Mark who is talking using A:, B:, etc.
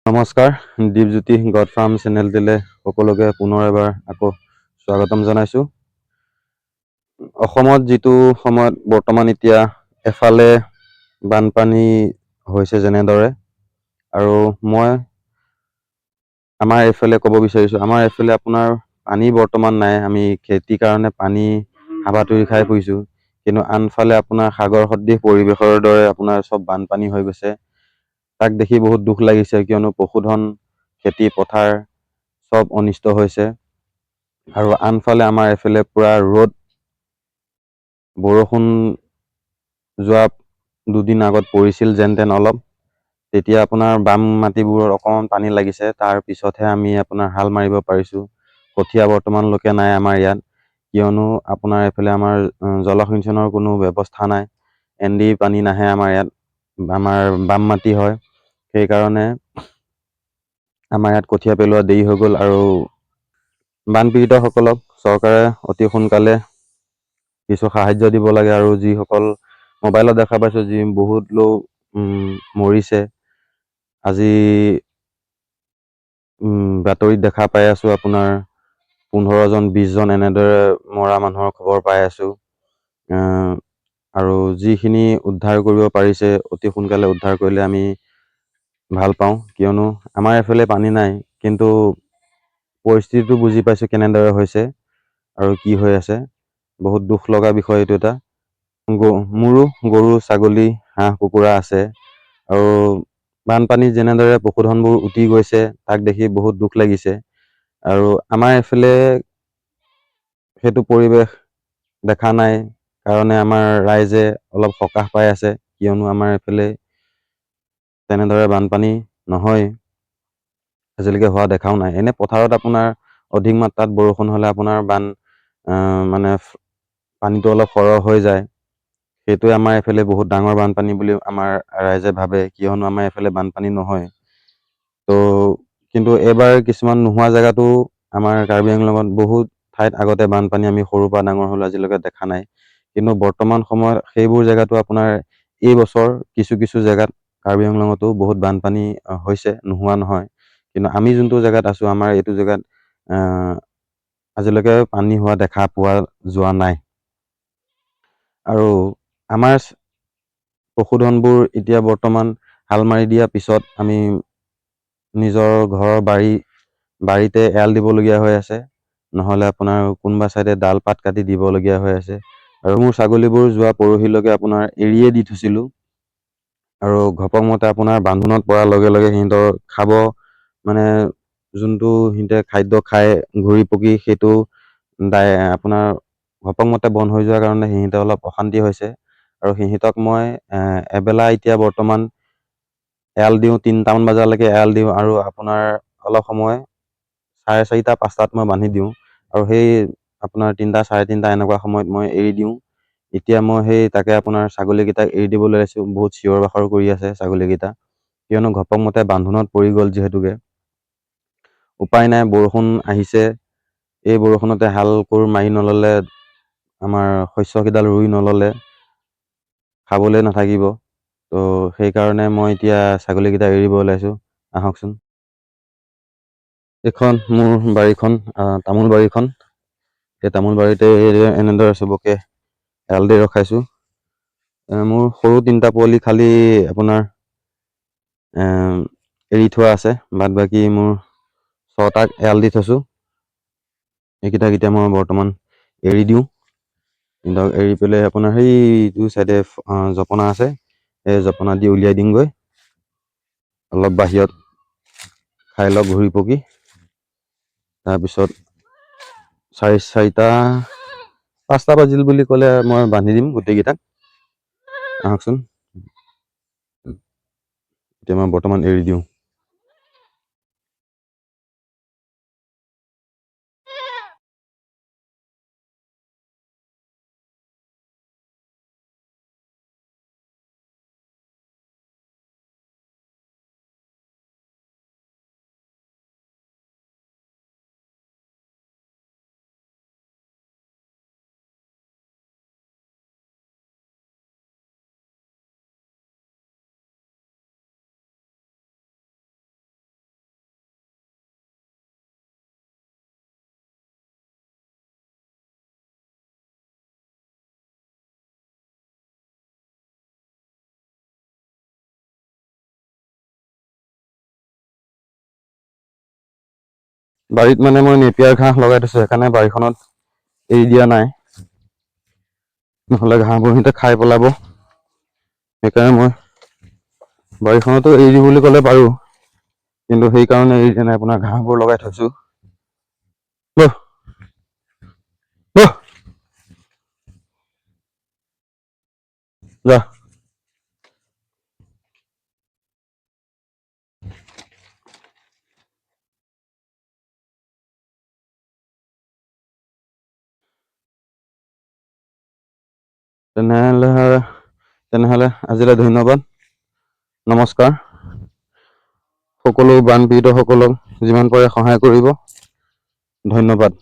A: নমস্কাৰ, Dipjyoti god farm চেনেলটিলে সকলোকে পুনৰ এবাৰ আকৌ স্বাগতম জনাইছোঁ। অসমত যিটো সময়ত বৰ্তমান এতিয়া এফালে বানপানী হৈছে যেনেদৰে, আৰু মই আমাৰ এইফালে ক'ব বিচাৰিছোঁ, আমাৰ এইফালে আপোনাৰ পানী বৰ্তমান নাই। আমি খেতিৰ কাৰণে পানী হাবাথুৰি খাই ফুৰিছোঁ। কিন্তু আনফালে আপোনাৰ সাগৰ সদৃশ পৰিৱেশৰ দৰে আপোনাৰ চব বানপানী হৈ গৈছে। তাক দেখি বহুত দুখ লাগিছে, কিয়নো পশুধন, খেতি পথাৰ চব অনিষ্ট হৈছে। আৰু আনফালে আমাৰ এইফালে পুৰা ৰ'দ, বৰষুণ যোৱা দুদিন আগত পৰিছিল যেন তেন অলপ। তেতিয়া আপোনাৰ বাম মাটিবোৰত অকণমান পানী লাগিছে, তাৰ পিছতহে আমি আপোনাৰ হাল মাৰিব পাৰিছোঁ। কঠীয়া বৰ্তমানলৈকে নাই আমাৰ ইয়াত, কিয়নো আপোনাৰ এইফালে আমাৰ জলসিঞ্চনৰ কোনো ব্যৱস্থা নাই। এনডি পানী নাহে আমাৰ ইয়াত, আমাৰ বাম মাটি হয়। সেইকাৰণে আমাৰ ইয়াত কঠীয়া পেলোৱা দেৰি হৈ গ'ল, আৰু বানপীড়িতসকলক চৰকাৰে অতি সোনকালে কিছু সাহাৰ্য দিব লাগে। আৰু যিসকল মোবাইলত দেখা পাইছোঁ, যি বহুত লোক মৰিছে। আজি বাতৰিত দেখা পাই আছোঁ, আপোনাৰ 15জন 20জন এনেদৰে মৰা মানুহৰ খবৰ পাই আছোঁ। আৰু যিখিনি উদ্ধাৰ কৰিব পাৰিছে, অতি সোনকালে উদ্ধাৰ কৰিলে আমি ভাল পাওঁ, কিয়নো আমাৰ এইফালে পানী নাই। কিন্তু পৰিস্থিতিটো বুজি পাইছোঁ কেনেদৰে হৈছে আৰু কি হৈ আছে। বহুত দুখ লগা বিষয় এইটো এটা। মোৰো গৰু, ছাগলী, হাঁহ, কুকুৰা আছে। আৰু বানপানীত যেনেদৰে পশুধনবোৰ উটি গৈছে, তাক দেখি বহুত দুখ লাগিছে। আৰু আমাৰ এইফালে সেইটো পৰিৱেশ দেখা নাই কাৰণে আমাৰ ৰাইজে অলপ সকাহ পাই আছে, কিয়নো আমাৰ এইফালে তেনেদৰে বানপানী নহয়। আজিলৈকে হোৱা দেখাও নাই। এনে পথাৰত আপোনাৰ অধিক মাত্ৰাত বৰষুণ হ'লে আপোনাৰ মানে পানীটো অলপ সৰহ হৈ যায়। সেইটোৱে আমাৰ এইফালে বহুত ডাঙৰ বানপানী বুলি আমাৰ ৰাইজে ভাবে, কিয়নো আমাৰ এইফালে বানপানী নহয়। কিন্তু এইবাৰ কিছুমান নোহোৱা জেগাতো আমাৰ কাৰ্বি আংলঙত বহুত ঠাইত আগতে বানপানী আমি সৰুৰ পৰা ডাঙৰ হ'লো আজিলৈকে দেখা নাই। কিন্তু বৰ্তমান সময়ত সেইবোৰ জেগাতো আপোনাৰ এইবছৰ কিছু কিছু জেগাত কাৰ্বি আংলঙতো বহুত বানপানী হৈছে, নোহোৱা নহয়। কিন্তু আমি যোনটো জেগাত আছোঁ, আমাৰ এইটো জেগাত আজিলৈকে পানী হোৱা দেখা পোৱা যোৱা নাই। আৰু আমাৰ পশুধনবোৰ এতিয়া বৰ্তমান হাল মাৰি দিয়াৰ পিছত আমি নিজৰ ঘৰৰ বাৰীতে এৰাল দিবলগীয়া হৈ আছে। নহ'লে আপোনাৰ কোনোবা চাইডে ডাল পাত কাটি দিবলগীয়া হৈ আছে। আৰু মোৰ ছাগলীবোৰ যোৱা পৰহিলৈকে আপোনাৰ এৰিয়ে দি থৈছিলোঁ। আৰু ঘপকমতে আপোনাৰ বান্ধোনত পৰাৰ লগে লগে সিহঁতৰ খাব, মানে যোনটো সিহঁতে খাদ্য খায় ঘূৰি পকি, সেইটো আপোনাৰ ঘপকমতে বন্ধ হৈ যোৱাৰ কাৰণে সিহঁতে অলপ অশান্তি হৈছে। আৰু সিহঁতক মই এবেলা এতিয়া বৰ্তমান এৰাল দিওঁ, 3টামান বজালৈকে এৰাল দিওঁ, আৰু আপোনাৰ অলপ সময় 4:30 5টাত মই বান্ধি দিওঁ। আৰু সেই আপোনাৰ 3টা 3:30 এনেকুৱা সময়ত মই এৰি দিওঁ। এতিয়া মই তাকে আপোনাৰ ছাগলীকেইটাক এৰি দিবলৈ লৈছোঁ। বহুত চিঞৰ বাখৰ কৰি আছে ছাগলীকেইটা, কিয়নো ঘপকমতে বান্ধোনত পৰি গ'ল যিহেতুকে। উপায় নাই, বৰষুণ আহিছে। এই বৰষুণতে হাল কোৰ মাৰি নল'লে, আমাৰ শস্যকেইডাল ৰুই নল'লে খাবলৈ নাথাকিব। সেইকাৰণে মই এতিয়া ছাগলীকেইটা এৰিব ওলাইছোঁ। আহকচোন। এইখন মোৰ বাৰীখন, তামোল বাৰীখন। এই তামোল বাৰীতে এনেদৰে চবকে এৰাল দি ৰখাইছোঁ। মোৰ সৰু 3টা পোৱালি খালী আপোনাৰ এৰি থোৱা আছে। বাদ বাকী মোৰ 6টাক এৰাল দি থৈছোঁ। এইকেইটাক এতিয়া মই বৰ্তমান এৰি দিওঁ। সিহঁতক এৰি পেলাই আপোনাৰ সেইটো চাইডে জপনা আছে, সেই জপনা দি উলিয়াই দিমগৈ। অলপ বাহিৰত খাই লওক ঘূৰি পকি। তাৰপিছত 4:30 5টা বাজিল বুলি ক'লে মই বান্ধি দিম গোটেইকেইটাক। আহকচোন, এতিয়া মই বৰ্তমান এৰি দিওঁ। বাৰীত মানে মই নেপিয়াৰ ঘাঁহ লগাই থৈছোঁ, সেইকাৰণে বাৰীখনত এৰি দিয়া নাই, নহ'লে ঘাঁহবোৰ সিহঁতে খাই পেলাব। সেইকাৰণে মই বাৰীখনতো এৰি দিওঁ বুলি ক'লে পাৰোঁ, কিন্তু সেইকাৰণে এৰি দিয়া নাই, আপোনাৰ ঘাঁহবোৰ লগাই থৈছোঁ। যা তেনেহ'লে আজিলৈ ধন্যবাদ, নমস্কাৰ। সকলো বানপীড়িতসকলক যিমান পাৰে সহায় কৰিব, ধন্যবাদ।